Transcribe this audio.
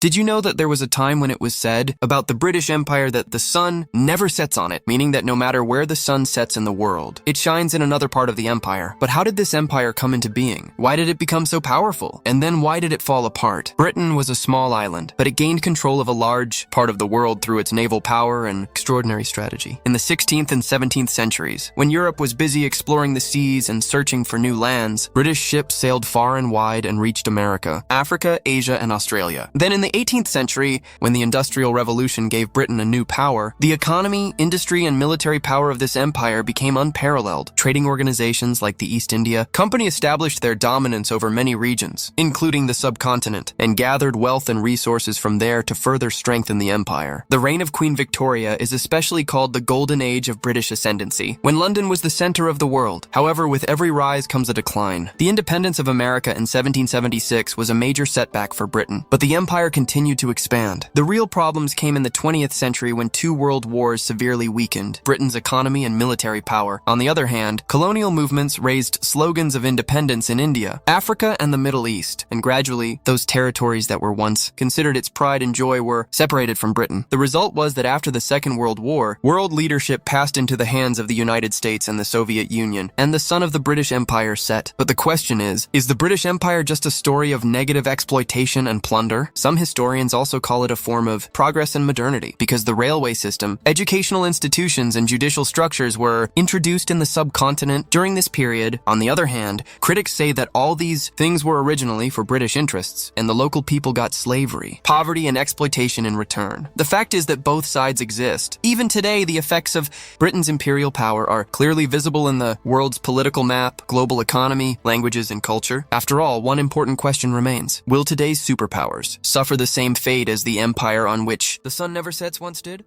Did you know that there was a time when it was said about the British Empire that the sun never sets on it, meaning that no matter where the sun sets in the world, it shines in another part of the empire? But how did this empire come into being? Why did it become so powerful? And then why did it fall apart? Britain was a small island, but it gained control of a large part of the world through its naval power and extraordinary strategy. In the 16th and 17th centuries, when Europe was busy exploring the seas and searching for new lands, British ships sailed far and wide and reached America, Africa, Asia, and Australia. Then in the 18th century, when the Industrial Revolution gave Britain a new power, the economy, industry, and military power of this empire became unparalleled. Trading organizations like the East India Company established their dominance over many regions, including the subcontinent, and gathered wealth and resources from there to further strengthen the empire. The reign of Queen Victoria is especially called the Golden Age of British ascendancy, when London was the center of the world. However, with every rise comes a decline. The independence of America in 1776 was a major setback for Britain, but the empire continued to expand. The real problems came in the 20th century when two world wars severely weakened Britain's economy and military power. On the other hand, colonial movements raised slogans of independence in India, Africa, and the Middle East, and gradually, those territories that were once considered its pride and joy were separated from Britain. The result was that after the Second World War, world leadership passed into the hands of the United States and the Soviet Union, and the sun of the British Empire set. But the question is the British Empire just a story of negative exploitation and plunder? Some historians also call it a form of progress and modernity, because the railway system, educational institutions, and judicial structures were introduced in the subcontinent during this period. On the other hand, critics say that all these things were originally for British interests, and the local people got slavery, poverty, and exploitation in return. The fact is that both sides exist. Even today, the effects of Britain's imperial power are clearly visible in the world's political map, global economy, languages, and culture. After all, one important question remains. Will today's superpowers suffer the same fate as the empire on which the sun never sets once did?